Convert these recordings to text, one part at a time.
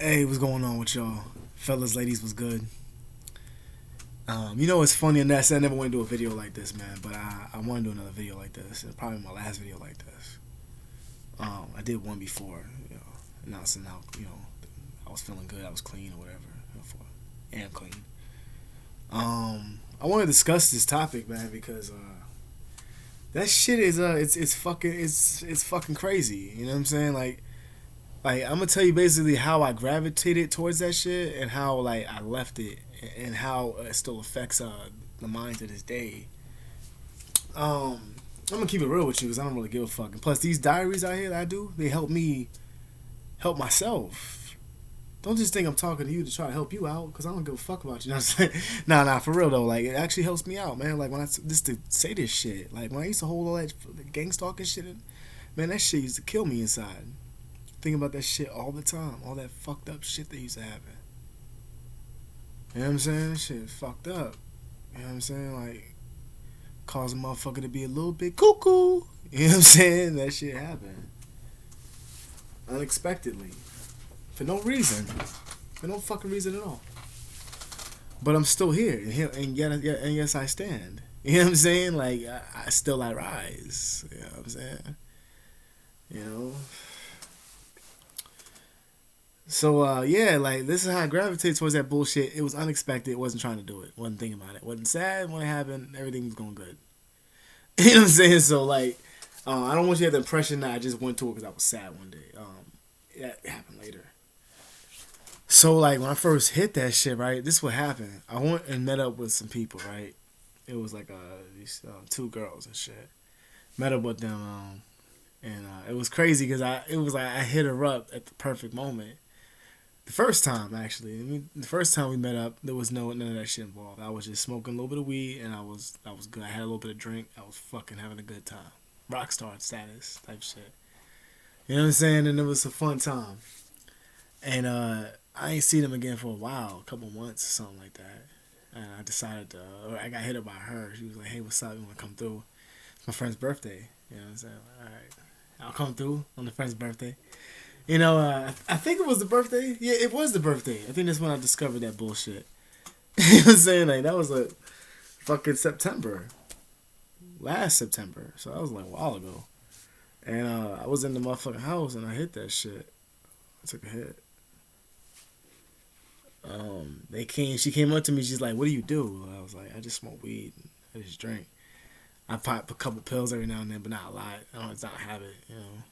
Hey, what's going on with y'all? Fellas, ladies, was good. You know what's funny in that? I never want to do a video like this, man, but I want to do another video like this. And probably my last video like this. I did one before, announcing how, I was feeling good, I was clean or whatever. And clean. I want to discuss this topic, man, because that shit is it's fucking crazy. You know what I'm saying? Like I'm gonna tell you basically how I gravitated towards that shit and how like I left it and how it still affects the mind to this day. I'm gonna keep it real with you because I don't really give a fuck. And plus, these diaries out here that I do, they help me help myself. Don't just think I'm talking to you to try to help you out because I don't give a fuck about you. You know what I'm saying? Nah, for real though. Like it actually helps me out, man. Like when I just to say this shit, like when I used to hold all that gang stalking shit, man, that shit used to kill me inside. Think about that shit all the time. All that fucked up shit that used to happen. You know what I'm saying? That shit fucked up. You know what I'm saying? Like, cause a motherfucker to be a little bit cuckoo. You know what I'm saying? That shit happened. Unexpectedly. For no reason. For no fucking reason at all. But I'm still here. And yes, I stand. You know what I'm saying? Like, I rise. You know what I'm saying? You know? So yeah, like this is how I gravitate towards that bullshit. It was unexpected. Wasn't trying to do it. Wasn't thinking about it. Wasn't sad when it happened. Everything was going good. You know what I'm saying? So like, I don't want you to have the impression that I just went to it because I was sad one day. That happened later. So like when I first hit that shit, right? This is what happened. I went and met up with some people, right? It was like these two girls and shit. Met up with them, and it was crazy because it was like I hit her up at the perfect moment. The first time, actually, the first time we met up, there was none of that shit involved. I was just smoking a little bit of weed, and I was good. I had a little bit of drink. I was fucking having a good time, rock star status type shit. You know what I'm saying? And it was a fun time. And I ain't seen them again for a while, a couple months or something like that. And I decided to, or I got hit up by her. She was like, "Hey, what's up? You want to come through?" It's my friend's birthday. You know what I'm saying? All right, I'll come through on the friend's birthday. I think it was the birthday. Yeah, it was the birthday. I think that's when I discovered that bullshit. You know what I'm saying? Like, that was like fucking September. Last September. So that was like a while ago. And I was in the motherfucking house and I hit that shit. I took a hit. She came up to me, she's like, "What do you do?" I was like, "I just smoke weed. I just drink. I pop a couple pills every now and then, but not a lot. It's not a habit, you know."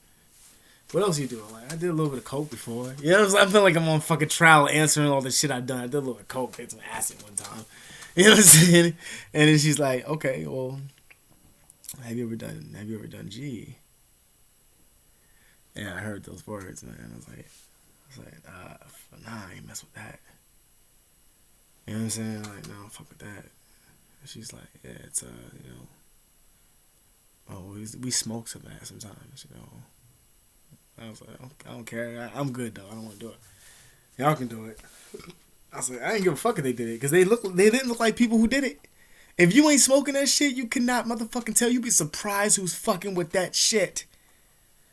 What else you doing? Like I did a little bit of coke before. You know what I'm saying? I feel like I'm on fucking trial answering all the shit I've done. I did a little bit of coke, did some acid one time. You know what I'm saying? And then she's like, "Okay, well, have you ever done G?" And I heard those words, man. Nah, I ain't mess with that. You know what I'm saying? Like, no, fuck with that. And she's like, "Yeah, it's we smoke some that sometimes, you know." I was like, I don't care. I'm good though. I don't want to do it. Y'all can do it. I was like, I ain't give a fuck if they did it because they didn't look like people who did it. If you ain't smoking that shit, you cannot motherfucking tell. You be surprised who's fucking with that shit.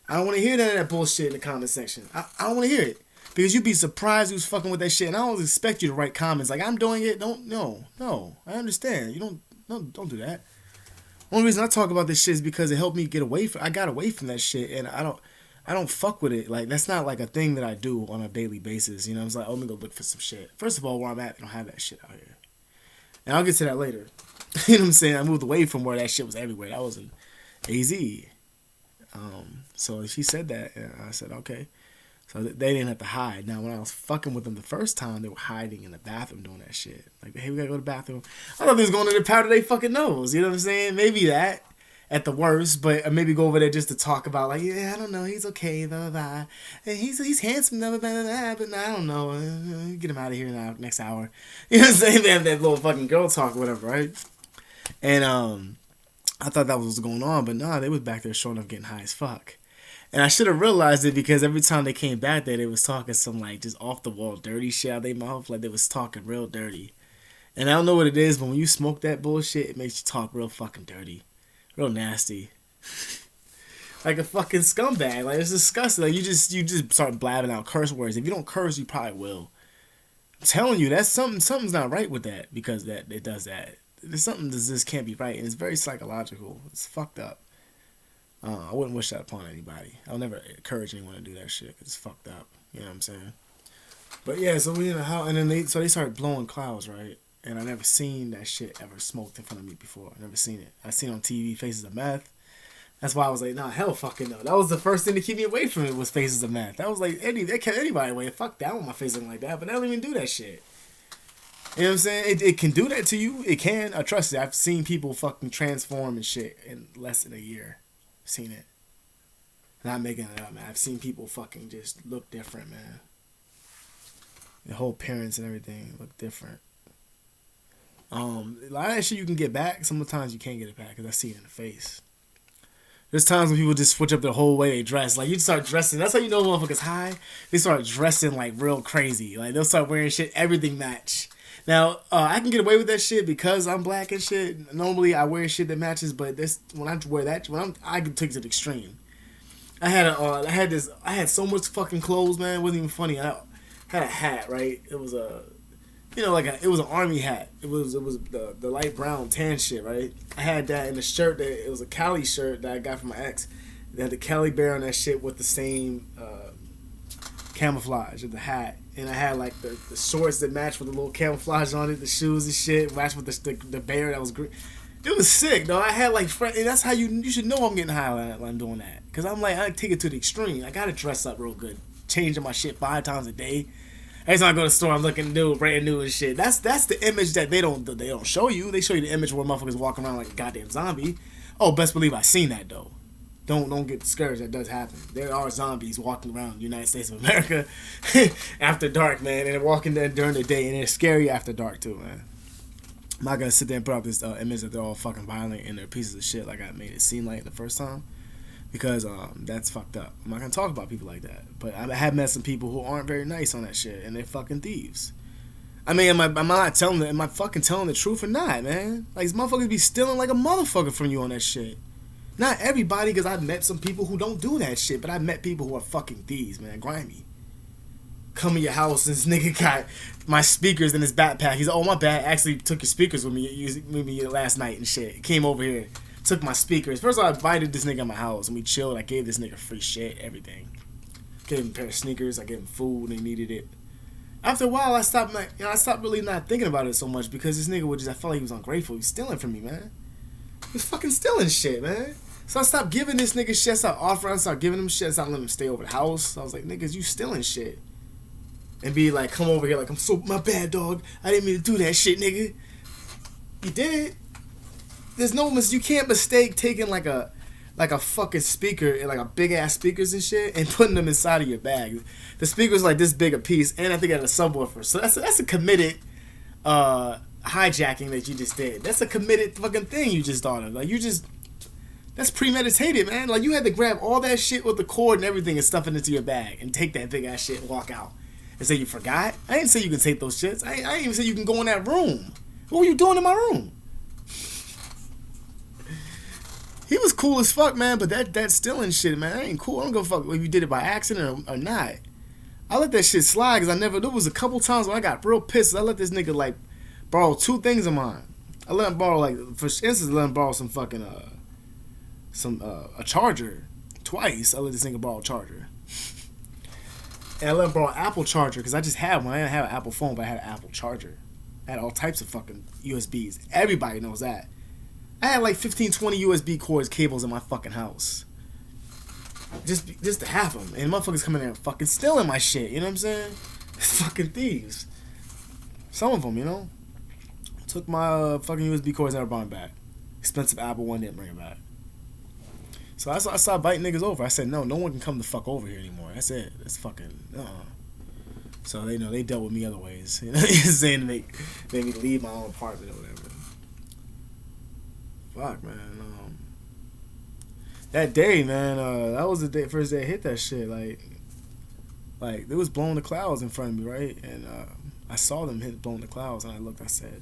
I don't want to hear that bullshit in the comment section. I don't want to hear it because you be surprised who's fucking with that shit. And I don't expect you to write comments like I'm doing it. No. I understand. You don't do that. Only reason I talk about this shit is because it helped me get away from. I got away from that shit, and I don't fuck with it. Like that's not like a thing that I do on a daily basis. You know, I was like, oh, let me go look for some shit. First of all, where I'm at, they don't have that shit out here, and I'll get to that later. You know what I'm saying? I moved away from where that shit was everywhere. That was in AZ. So she said that, and I said okay. So they didn't have to hide. Now when I was fucking with them the first time, they were hiding in the bathroom doing that shit. Like, hey, we gotta go to the bathroom. I thought they was going to the powder they fucking nose. You know what I'm saying? Maybe that. At the worst, but maybe go over there just to talk about like, yeah, I don't know, he's okay, blah, blah, blah. And he's handsome, blah, blah, blah, blah, but I don't know, get him out of here now, next hour. You know what I'm saying? They have that little fucking girl talk or whatever, right? And I thought that was what's going on, but nah, they was back there showing up getting high as fuck. And I should have realized it because every time they came back there, they was talking some like just off the wall dirty shit out of their mouth, like they was talking real dirty. And I don't know what it is, but when you smoke that bullshit, it makes you talk real fucking dirty. Real nasty. like a fucking scumbag. Like it's disgusting. Like you just start blabbing out curse words. If you don't curse, you probably will. I'm telling you, that's something's not right with that because that it does that. There's something that just can't be right, and it's very psychological. It's fucked up. I wouldn't wish that upon anybody. I'll never encourage anyone to do that shit 'cause it's fucked up. You know what I'm saying? But yeah, so we in the house, and then they started blowing clouds, right? And I never seen that shit ever smoked in front of me before. I never seen it. I seen it on TV, Faces of Meth. That's why I was like, nah, hell fucking no. That was the first thing to keep me away from it was Faces of Meth. That was like, that kept anybody away. Fuck that with my face looking like that, but they don't even do that shit. You know what I'm saying? It can do that to you. It can. I trust it. I've seen people fucking transform and shit in less than a year. I've seen it. Not making it up, man. I've seen people fucking just look different, man. The whole appearance and everything look different. A lot of that shit you can get back. Sometimes you can't get it back because I see it in the face. There's times when people just switch up the whole way they dress. Like, you start dressing. That's how you know motherfuckers high. They start dressing, like, real crazy. Like, they'll start wearing shit, everything match. Now, I can get away with that shit because I'm black and shit. Normally, I wear shit that matches, but this when I wear that, I can take it to the extreme. I had so much fucking clothes, man. It wasn't even funny. I had a hat, right? It was it was an army hat. It was the light brown tan shit, right? I had that in the shirt it was a Cali shirt that I got from my ex. They had the Cali bear on that shit with the same camouflage of the hat, and I had like the shorts that matched with the little camouflage on it, the shoes and shit matched with the bear that was green. It was sick, though. I had like and that's how you should know I'm getting high when I'm doing that, cause I'm like I take it to the extreme. I gotta dress up real good, changing my shit 5 times a day. Every time I go to the store, I'm looking new, brand new and shit. That's the image that they don't show you. They show you the image where motherfuckers walking around like a goddamn zombie. Oh, best believe I seen that though. Don't get discouraged. That does happen. There are zombies walking around the United States of America after dark, man, and they're walking there during the day, and they're scary after dark too, man. I'm not gonna sit there and put up this image that they're all fucking violent and they're pieces of shit like I made it seem like the first time. Because that's fucked up. I'm not gonna talk about people like that. But I have met some people who aren't very nice on that shit, and they're fucking thieves. I mean, am I fucking telling the truth or not, man? Like, these motherfuckers be stealing like a motherfucker from you on that shit. Not everybody, because I've met some people who don't do that shit, but I've met people who are fucking thieves, man, grimy. Come in your house, and this nigga got my speakers in his backpack. He's like, oh, my bad, I actually took your speakers with me last night and shit. He came over here. Took my speakers. First of all, I invited this nigga in my house and we chilled. I gave this nigga free shit, everything. Gave him a pair of sneakers. I gave him food and he needed it. After a while, I stopped really not thinking about it so much because this nigga I felt like he was ungrateful. He was stealing from me, man. He was fucking stealing shit, man. So I stopped giving this nigga shit. I started offering. I started giving him shit. I started letting him stay over the house. So I was like, niggas, you stealing shit. And be like, come over here like, my bad, dog. I didn't mean to do that shit, nigga. You did it. There's you can't mistake taking like a fucking speaker and like a big ass speakers and shit and putting them inside of your bag. The speaker's like this big a piece, and I think it had a subwoofer. So that's a committed hijacking that you just did. That's a committed fucking thing you just thought of. Like that's premeditated, man. Like you had to grab all that shit with the cord and everything and stuff it into your bag and take that big ass shit and walk out and say you forgot. I didn't say you can take those shits. I didn't even say you can go in that room. What were you doing in my room? He was cool as fuck, man, but that stealing shit, man, that ain't cool. I don't give a fuck if you did it by accident or not. I let that shit slide because there was a couple times when I got real pissed. I let this nigga, like, borrow 2 things of mine. I let him borrow, like, for instance, I let him borrow some fucking, a charger. Twice, I let this nigga borrow a charger. And I let him borrow an Apple charger because I just had one. I didn't have an Apple phone, but I had an Apple charger. I had all types of fucking USBs. Everybody knows that. I had like 15, 20 USB cords, cables in my fucking house. Just to have them. And motherfuckers coming in there fucking stealing my shit. You know what I'm saying? Fucking thieves. Some of them, you know? Took my fucking USB cords, never brought them back. Expensive Apple one, didn't bring it back. So I started biting niggas over. I said, no one can come the fuck over here anymore. That's it. That's fucking, So they dealt with me other ways. You know what I'm saying? To make me leave my own apartment or whatever. Fuck, man. That day, man, that was the first day I hit that shit. Like they was blowing the clouds in front of me, right? And I saw them blowing the clouds, and I looked. I said,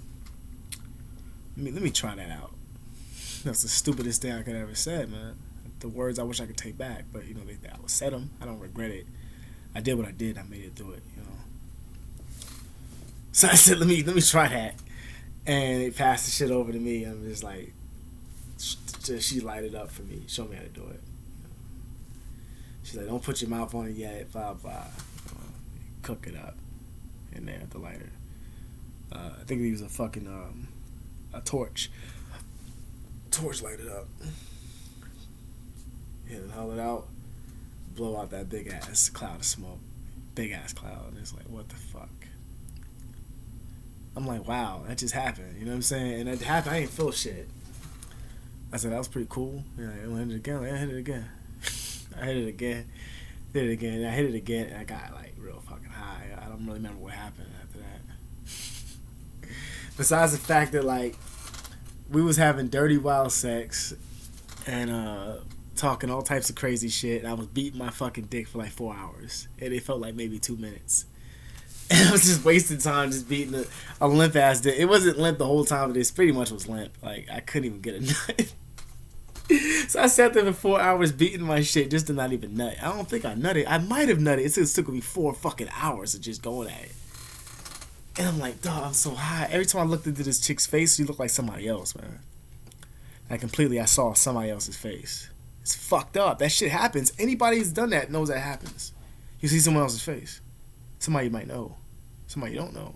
"Let me try that out." That's the stupidest thing I could ever said, man. the words I wish I could take back, but you know, I said them. I don't regret it. I did what I did. I made it through it. You know. So I said, let me try that, and they passed the shit over to me. I'm just like, she lighted up for me, showed me how to do it. She's like, don't put your mouth on it yet, blah blah. Cook it up in there at the lighter. I think we use a fucking a torch. Torch lighted up. Yeah, and haul it out. Blow out that big ass cloud of smoke. Big ass cloud. And it's like, what the fuck? I'm like, wow, that just happened. You know what I'm saying? And it happened. I ain't feel shit. I said, that was pretty cool. Yeah, I hit it again. I hit it again. I hit it again. Did it again. And I hit it again. And I got like real fucking high. I don't really remember what happened after that. Besides the fact that like we was having dirty wild sex and talking all types of crazy shit. And I was beating my fucking dick for like 4 hours. And it felt like maybe 2 minutes. And I was just wasting time just beating a limp ass dick. It wasn't limp the whole time, but it pretty much was limp. Like I couldn't even get a nut. So I sat there for 4 hours beating my shit just to not even nut. I don't think I nutted. I might have nutted. It just took me 4 fucking hours of just going at it. And I'm like, dog, I'm so high. Every time I looked into this chick's face, she looked like somebody else, man. Like completely, I saw somebody else's face. It's fucked up. That shit happens. Anybody who's done that knows that happens. You see someone else's face. Somebody you might know. Somebody you don't know.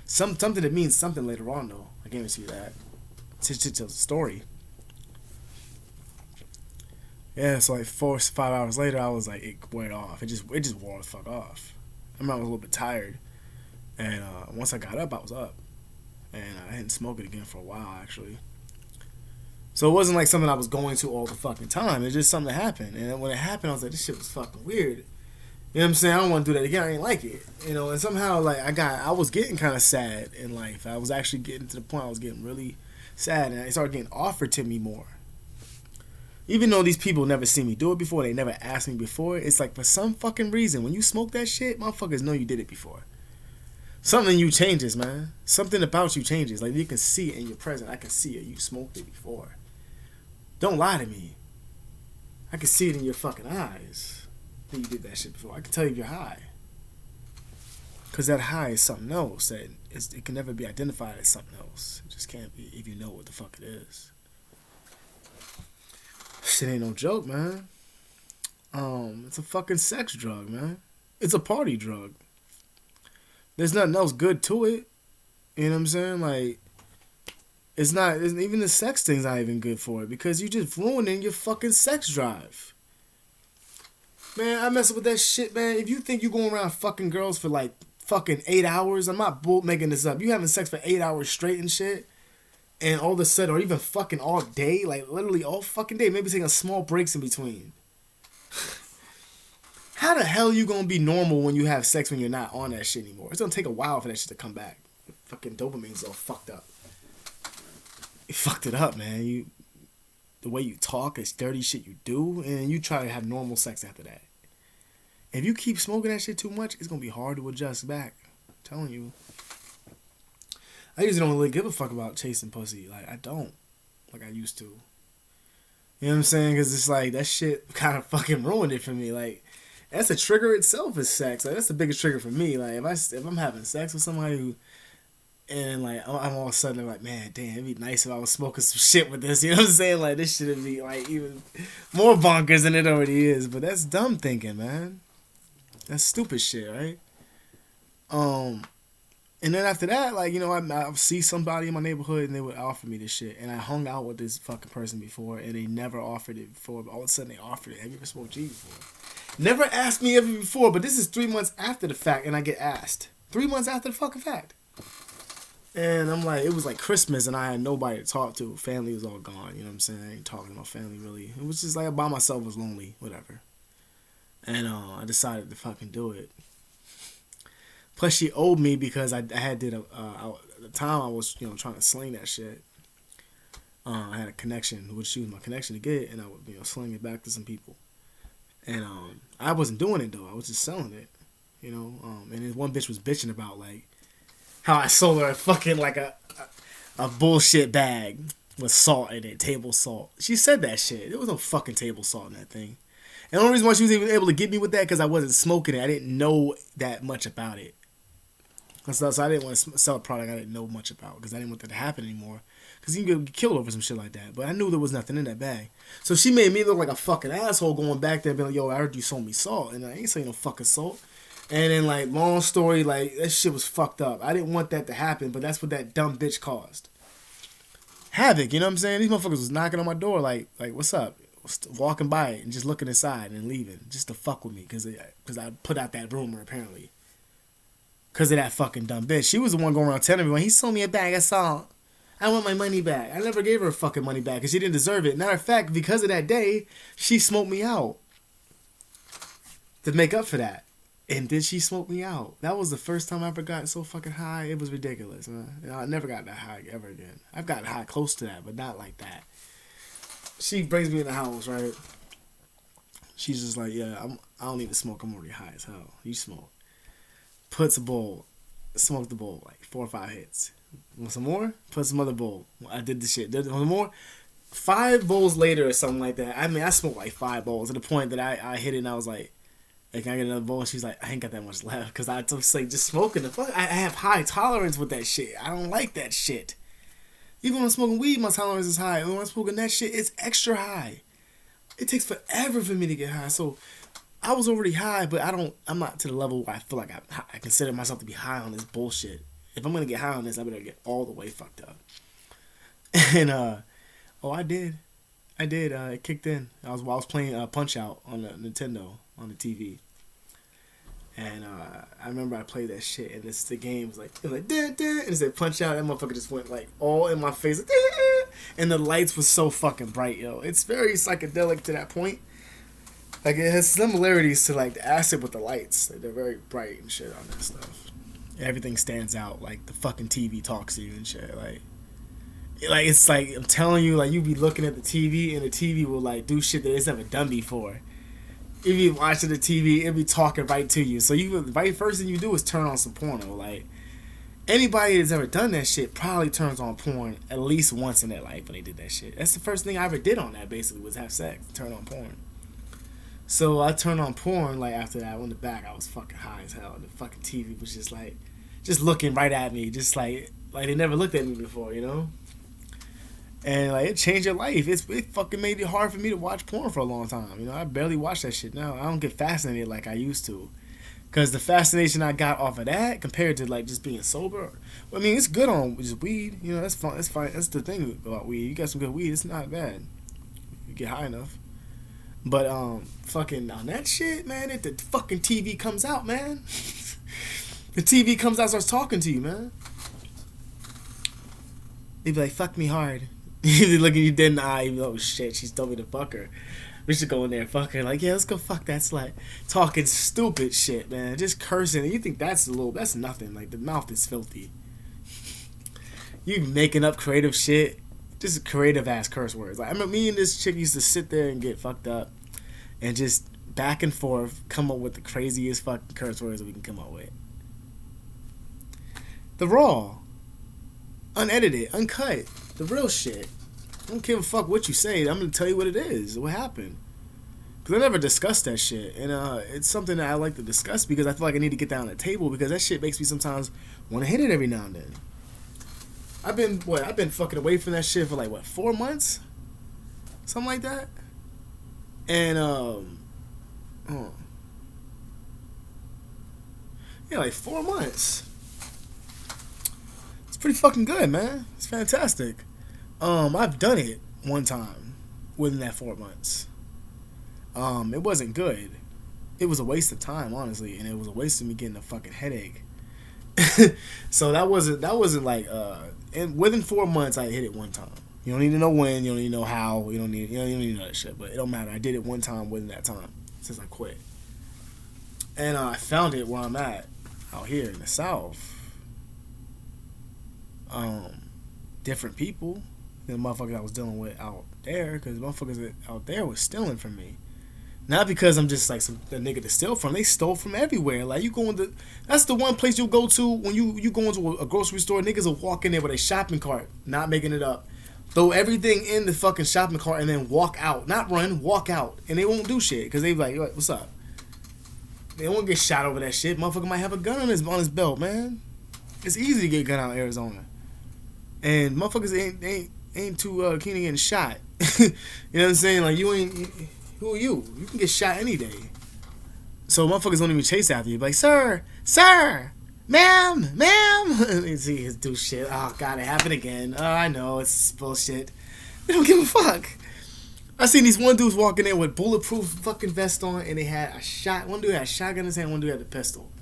Something that means something later on, though. I guarantee you that. It just tells a story. Yeah, so like 4 or 5 hours later, I was like, it went off. It just wore the fuck off. I remember I was a little bit tired. And once I got up, I was up. And I hadn't smoked it again for a while, actually. So it wasn't like something I was going to all the fucking time. It's just something that happened. And when it happened, I was like, this shit was fucking weird. You know what I'm saying? I don't want to do that again. I ain't like it. You know, and somehow, like, I was getting kind of sad in life. I was actually getting to the point I was getting really sad. And it started getting offered to me more. Even though these people never seen me do it before, they never asked me before, it's like for some fucking reason, when you smoke that shit, motherfuckers know you did it before. Something in you changes, man. Something about you changes. Like, you can see it in your present. I can see it. You smoked it before. Don't lie to me. I can see it in your fucking eyes that you did that shit before. I can tell you if you're high. Because that high is something else. It can never be identified as something else. It just can't be if you know what the fuck it is. Shit ain't no joke, man. It's a fucking sex drug, man. It's a party drug. There's nothing else good to it. You know what I'm saying? Like, it's not, even the sex thing's not even good for it because you just ruining your fucking sex drive. Man, I mess with that shit, man. If you think you going around fucking girls for like fucking 8 hours, I'm not making this up. You having sex for 8 hours straight and shit, and all of a sudden, or even fucking all day, like literally all fucking day, maybe taking small breaks in between. How the hell you gonna be normal when you have sex when you're not on that shit anymore? It's gonna take a while for that shit to come back. Fucking dopamine's all fucked up. You fucked it up, man. The way you talk, it's dirty shit you do, and you try to have normal sex after that. If you keep smoking that shit too much, it's gonna be hard to adjust back. I'm telling you. I usually don't really give a fuck about chasing pussy. Like, I don't. Like I used to. You know what I'm saying? Because it's like, that shit kind of fucking ruined it for me. Like, that's a trigger itself is sex. Like, that's the biggest trigger for me. Like, if I'm having sex with somebody who, and like, I'm all of a sudden like, man, damn, it'd be nice if I was smoking some shit with this. You know what I'm saying? Like, this shit would be like even more bonkers than it already is. But that's dumb thinking, man. That's stupid shit, right? And then after that, like, you know, I see somebody in my neighborhood and they would offer me this shit. And I hung out with this fucking person before and they never offered it before. But all of a sudden they offered it. Have you ever smoked G before? Never asked me ever before, but this is 3 months after the fact and I get asked. 3 months after the fucking fact. And I'm like, it was like Christmas and I had nobody to talk to. Family was all gone, you know what I'm saying? I ain't talking to my family really. It was just like by myself, was lonely, whatever. And I decided to fucking do it. Plus, she owed me because I had did at the time I was, you know, trying to sling that shit. I had a connection, which she was my connection to get, and I would, you know, sling it back to some people. And I wasn't doing it though. I was just selling it, you know. And then one bitch was bitching about like how I sold her a fucking like a bullshit bag. with salt in it, table salt. She said that shit. There was no fucking table salt in that thing. And the only reason why she was even able to get me with that because I wasn't smoking it. I didn't know that much about it. So I didn't want to sell a product I didn't know much about because I didn't want that to happen anymore. Because you can get killed over some shit like that. But I knew there was nothing in that bag. So she made me look like a fucking asshole going back there and being like, yo, I heard you sold me salt. And I ain't saying no fucking salt. And then, like, long story, like, that shit was fucked up. I didn't want that to happen, but that's what that dumb bitch caused. Havoc, you know what I'm saying? These motherfuckers was knocking on my door like what's up? Walking by it and just looking inside and leaving just to fuck with me because I put out that rumor apparently. Because of that fucking dumb bitch. She was the one going around telling everyone, he sold me a bag of salt. I want my money back. I never gave her fucking money back because she didn't deserve it. Matter of fact, because of that day, she smoked me out to make up for that. And then she smoked me out. That was the first time I ever got so fucking high. It was ridiculous, man. I never got that high ever again. I've gotten high close to that, but not like that. She brings me in the house, right? She's just like, yeah, I don't need to smoke. I'm already high as hell. You smoke. Puts a bowl. Smoked the bowl, like 4 or 5 hits. Want some more? Put some other bowl. I did the shit. Did one more? 5 bowls later or something like that. I mean, I smoked like 5 bowls to the point that I hit it and I was like, hey, can I get another bowl? And she's like, I ain't got that much left. Because I was like, just smoking the fuck. I have high tolerance with that shit. I don't like that shit. Even when I'm smoking weed, my tolerance is high. And when I'm smoking that shit, it's extra high. It takes forever for me to get high. So I was already high, but I'm not to the level where I feel like I consider myself to be high on this bullshit. If I'm going to get high on this, I better get all the way fucked up. And, I did. It kicked in. I was playing Punch Out on the Nintendo, on the TV. And I remember I played that shit, and the game was like, dun, dun, and it said Punch Out. That motherfucker just went like all in my face, like, dun, and the lights was so fucking bright, yo. It's very psychedelic to that point. Like it has similarities to like the acid with the lights. Like, they're very bright and shit on that stuff. Everything stands out. Like the fucking TV talks to you and shit. Like it's like I'm telling you, like you be looking at the TV and the TV will like do shit that it's never done before. If you watching the TV, it'll be talking right to you. So right first thing you do is turn on some porno. Like anybody that's ever done that shit probably turns on porn at least once in their life when they did that shit. That's the first thing I ever did on that basically was have sex, turn on porn. So I turned on porn like after that. On the back, I was fucking high as hell. And the fucking TV was just like, just looking right at me, just like they never looked at me before, you know. And like it changed your life. It fucking made it hard for me to watch porn for a long time. You know, I barely watch that shit now. I don't get fascinated like I used to, cause the fascination I got off of that compared to like just being sober. I mean, it's good on just weed. You know, that's fun. That's fine. That's the thing about weed. You got some good weed. It's not bad. You get high enough. But fucking on that shit, man, if the fucking TV comes out, man. The TV comes out, starts talking to you, man. They be like, fuck me hard. They look at you dead in the eye, you be like, oh shit, she's told me to fuck her. We should go in there and fuck her. Like, yeah, let's go fuck that slut. Talking stupid shit, man. Just cursing. And you think that's nothing. Like, the mouth is filthy. You making up creative shit. Just creative ass curse words. Like, I remember me and this chick used to sit there and get fucked up and just back and forth come up with the craziest fucking curse words that we can come up with. The raw, unedited, uncut, the real shit. I don't give a fuck what you say. I'm gonna tell you what it is, what happened. Cause I never discussed that shit, and it's something that I like to discuss because I feel like I need to get down on the table because that shit makes me sometimes want to hit it every now and then. I've been fucking away from that shit for like 4 months, something like that, and yeah, like 4 months. It's pretty fucking good, man. It's fantastic. I've done it one time within that 4 months. It wasn't good. It was a waste of time, honestly, and it was a waste of me getting a fucking headache. So that wasn't like and within 4 months I hit it one time. You don't need to know when, you don't need to know how, you don't need to know that shit, but it don't matter. I did it one time within that time since I quit. And I found it where I'm at out here in the South. Different people than the motherfuckers I was dealing with out there, because the motherfuckers out there was stealing from me. Not because I'm just like a nigga to steal from. They stole from everywhere. Like you go into, that's the one place you'll go to when you go into a grocery store. Niggas will walk in there with a shopping cart, not making it up, throw everything in the fucking shopping cart, and then walk out. Not run, walk out. And they won't do shit because they be like, what's up? They won't get shot over that shit. Motherfucker might have a gun on his belt, man. It's easy to get a gun out in Arizona. And motherfuckers ain't too keen to getting shot. You know what I'm saying? Like, who are you? You can get shot any day. So motherfuckers don't even chase after you. Like, sir, ma'am. You see his do shit. Oh, God, it happened again. Oh, I know, it's bullshit. They don't give a fuck. I seen these one dudes walking in with bulletproof fucking vest on, and they had a shot. One dude had a shotgun in his hand, one dude had a pistol.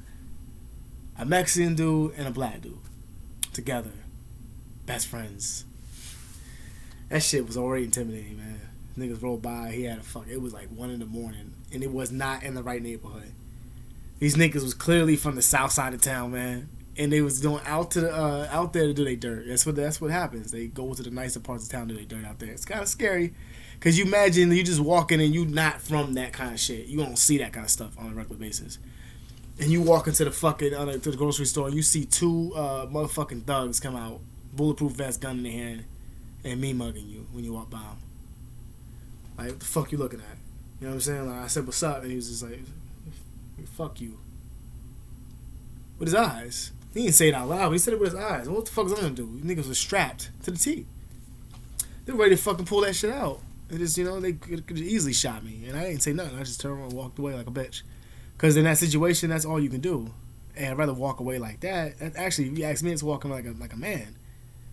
A Mexican dude and a black dude. Together. Best friends. That shit was already intimidating, man. Niggas rolled by, it was like 1 a.m, and it was not in the right neighborhood. These niggas was clearly from the south side of town, man. And they was going out there to do their dirt. That's what happens. They go to the nicer parts of town to do their dirt out there. It's kind of scary. Because you imagine you just walking and you not from that kind of shit. You don't see that kind of stuff on a regular basis. And you walk into the fucking to the grocery store and you see 2 motherfucking thugs come out, bulletproof vest, gun in their hand, and me mugging you when you walk by them. Like, what the fuck you looking at? You know what I'm saying? Like, I said, what's up? And he was just like, fuck you. With his eyes. He didn't say it out loud, but he said it with his eyes. What the fuck was I gonna do? You niggas was strapped to the T. They were ready to fucking pull that shit out. It just, they could easily shot me. And I didn't say nothing. I just turned around and walked away like a bitch. Because in that situation, that's all you can do. And I'd rather walk away like that. Actually, if you ask me, it's walking like a man.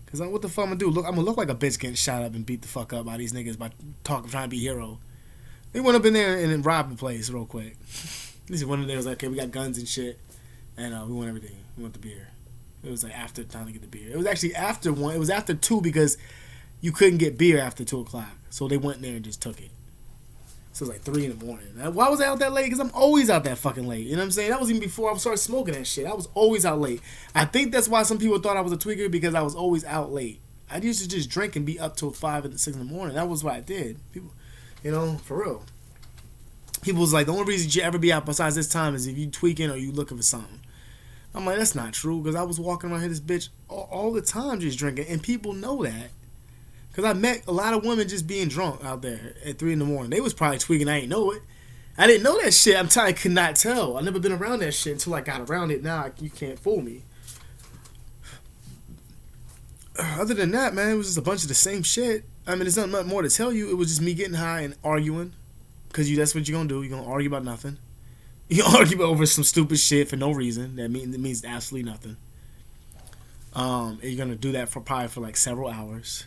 Because what the fuck I'm going to do? I'm going to look like a bitch getting shot up and beat the fuck up by these niggas by trying to be a hero. They went up in there and then robbed the place real quick. This is one of them was like, okay, we got guns and shit. And we want everything. We want the beer. It was like after time to get the beer. It was actually after 1. It was after 2 because you couldn't get beer after 2 o'clock. So they went in there and just took it. So it was like 3 a.m. Why was I out that late? Because I'm always out that fucking late. You know what I'm saying? That was even before I started smoking that shit. I was always out late. I think that's why some people thought I was a tweaker, because I was always out late. I used to just drink and be up till 5 and 6 in the morning. That was what I did. People, for real. People was like, the only reason you ever be out besides this time is if you tweaking or you looking for something. I'm like, that's not true, because I was walking around here this bitch all the time just drinking, and people know that. Because I met a lot of women just being drunk out there at 3 a.m. They was probably tweaking. I ain't know it. I didn't know that shit. I'm telling you, I could not tell. I never been around that shit until I got around it. Now you can't fool me. Other than that, man, it was just a bunch of the same shit. I mean, there's nothing more to tell you. It was just me getting high and arguing. Because that's what you're going to do. You're going to argue about nothing. You argue over some stupid shit for no reason. That means absolutely nothing. And you're going to do that probably for like several hours.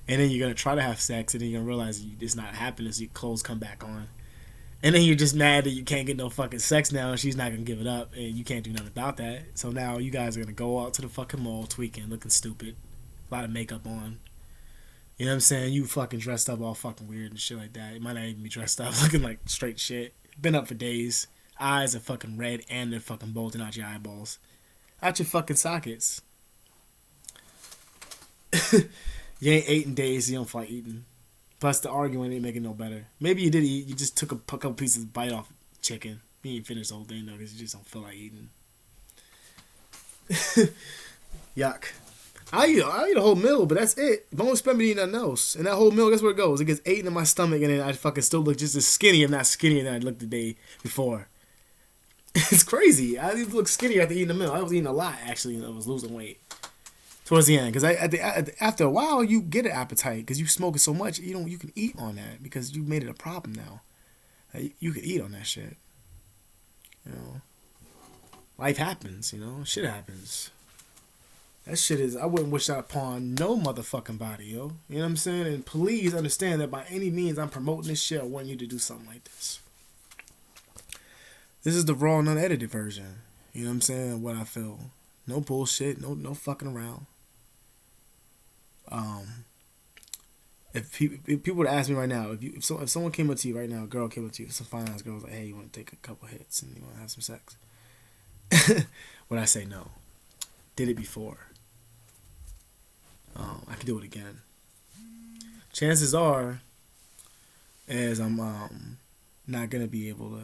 And then you're going to try to have sex, and then you're going to realize it's not happening, so your clothes come back on. And then you're just mad that you can't get no fucking sex now, and she's not going to give it up, and you can't do nothing about that. So now you guys are going to go out to the fucking mall tweaking, looking stupid. A lot of makeup on. You know what I'm saying? You fucking dressed up all fucking weird and shit like that. You might not even be dressed up, looking like straight shit. Been up for days. Eyes are fucking red, and they're fucking bulging out your eyeballs. Out your fucking sockets. You ain't ate in days, so you don't feel like eating. Plus, the arguing ain't making no better. Maybe you did eat. You just took a couple pieces of bite off chicken. You ain't finished the whole thing, though, because you just don't feel like eating. Yuck. I eat a whole meal, but that's it. Don't expect me to eat nothing else. And that whole meal, guess where it goes? It gets eaten in my stomach, and then I fucking still look just as skinny, if not skinnier than I looked the day before. It's crazy. I look skinnier after eating a meal. I was eating a lot, actually, and I was losing weight towards the end, because after a while you get an appetite because you smoking so much. You can eat on that because you made it a problem now. You can eat on that shit. Life happens. Shit happens. That shit is. I wouldn't wish that upon no motherfucking body, yo. You know what I'm saying? And please understand that by any means I'm promoting this shit. I want you to do something like this. This is the raw, unedited version. You know what I'm saying? What I feel. No bullshit. No fucking around. If people would ask me right now, if someone came up to you right now, a girl came up to you, some fine ass girl was like, hey, you want to take a couple hits and you want to have some sex? Would I say no? Did it before. I could do it again. Chances are, as I'm not gonna be able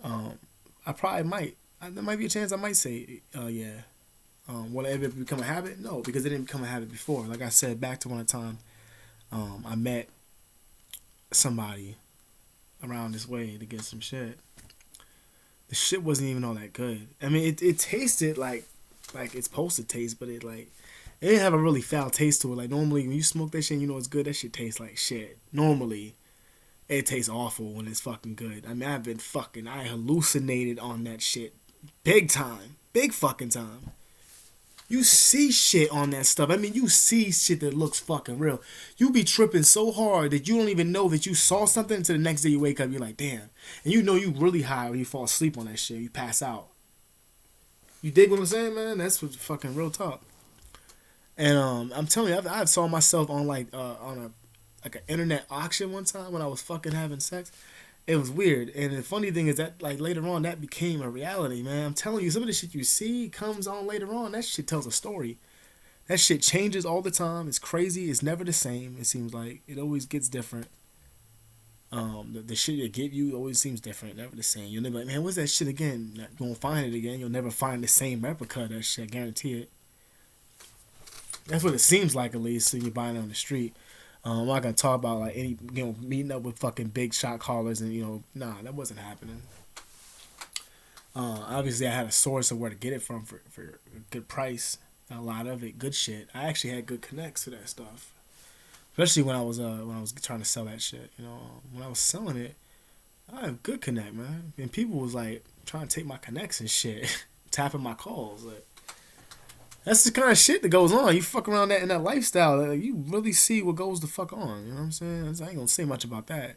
to. I probably might. There might be a chance I might say, yeah. Will it ever become a habit? No, because it didn't become a habit before. Like I said, back to one time, I met somebody around this way to get some shit. The shit wasn't even all that good. I mean, it tasted like it's supposed to taste, but it didn't have a really foul taste to it. Like normally when you smoke that shit, and you know it's good. That shit tastes like shit. Normally, it tastes awful when it's fucking good. I mean, I hallucinated on that shit, big time, big fucking time. You see shit on that stuff. I mean, you see shit that looks fucking real. You be tripping so hard that you don't even know that you saw something until the next day you wake up. You're like, damn. And you know you really high when you fall asleep on that shit. You pass out. You dig what I'm saying, man? That's what fucking real talk. And I'm telling you, I saw myself on on an internet auction one time when I was fucking having sex. It was weird, and the funny thing is that like later on that became a reality, man. I'm telling you, some of the shit you see comes on later on. That shit tells a story. That shit changes all the time. It's crazy. It's never the same. It seems like it always gets different. The shit they give you always seems different, never the same. You'll never like, man, what's that shit again? You won't find it again. You'll never find the same replica of that shit. I guarantee it. That's what it seems like, at least, when you're buying it on the street. I'm not gonna talk about like any, meeting up with fucking big shot callers and nah, that wasn't happening. Obviously, I had a source of where to get it from for a good price. A lot of it, good shit. I actually had good connects to that stuff, especially when I was trying to sell that shit. When I was selling it, I had a good connect, man. And people was like trying to take my connects and shit, tapping my calls. Like, that's the kind of shit that goes on. You fuck around in that lifestyle, you really see what goes the fuck on. You know what I'm saying? I ain't gonna say much about that.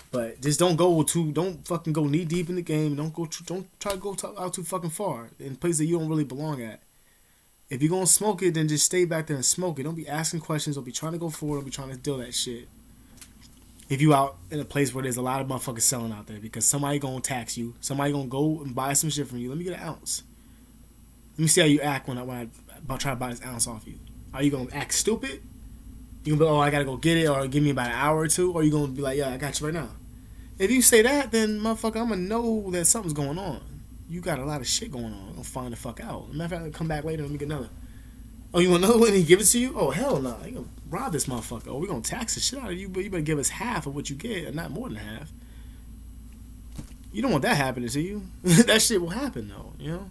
But just don't fucking go knee deep in the game. Don't try to go out too fucking far in places that you don't really belong at. If you're gonna smoke it, then just stay back there and smoke it. Don't be asking questions. Don't be trying to go forward. Don't be trying to deal that shit. If you out in a place where there's a lot of motherfuckers selling out there, because somebody gonna tax you, somebody gonna go and buy some shit from you. Let me get an ounce. Let me see how you act when I about trying to buy this ounce off you. Are you gonna act stupid? You gonna be, oh, I gotta go get it, or give me about an hour or two, or you gonna be like, yeah, I got you right now. If you say that, then motherfucker, I'm gonna know that something's going on. You got a lot of shit going on. I'm gonna find the fuck out. Matter of fact, I'll come back later and let me get another. Oh, you want another one and he give it to you? Oh, hell no. You gonna rob this motherfucker. Oh, we gonna tax the shit out of you, but you better give us half of what you get, and not more than half. You don't want that happening to you. That shit will happen though, You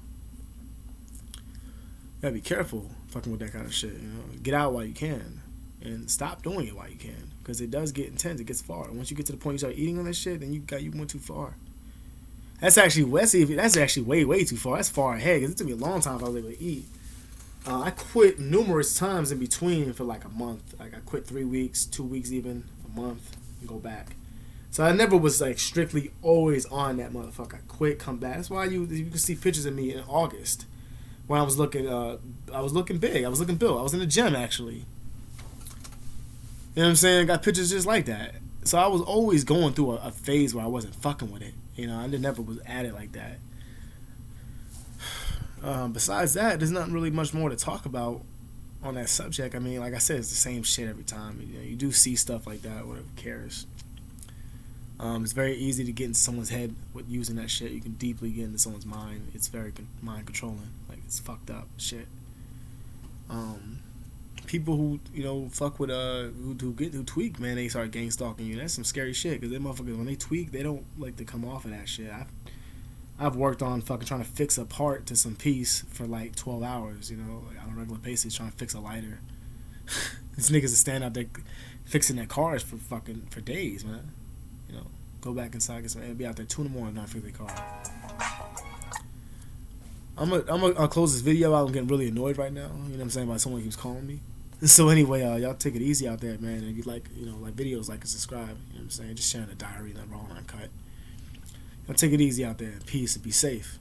gotta be careful fucking with that kind of shit, Get out while you can. And stop doing it while you can. Because it does get intense. It gets far. Once you get to the point you start eating on that shit, then you went too far. That's actually way too far. That's far ahead. Because it took me a long time if I was able to eat. I quit numerous times in between for like a month. Like I quit 3 weeks, 2 weeks even, a month, and go back. So I never was like strictly always on that motherfucker. I quit, come back. That's why you can see pictures of me in August. When I was looking big. I was looking built. I was in the gym actually. You know what I'm saying? I got pictures just like that. So I was always going through a phase where I wasn't fucking with it. I never was at it like that. Besides that, there's not really much more to talk about on that subject. I mean, like I said, it's the same shit every time. You do see stuff like that, whatever cares. It's very easy to get into someone's head with using that shit. You can deeply get into someone's mind. It's very mind controlling. Like, it's fucked up shit. People who fuck with who tweak, man, they start gang stalking you. That's some scary shit, because they motherfuckers, when they tweak, they don't like to come off of that shit. I've worked on fucking trying to fix a part to some piece for like 12 hours, like on a regular basis, trying to fix a lighter. These niggas are standing out there fixing their cars for days, man. Go back inside, get some, and be out there 2 in the morning not fix their car. I'll close this video out. I'm getting really annoyed right now. You know what I'm saying? By someone keeps calling me. So anyway, y'all take it easy out there, man. And if you like videos, like and subscribe. You know what I'm saying? Just sharing a diary, not raw and uncut. Y'all take it easy out there. Peace and be safe.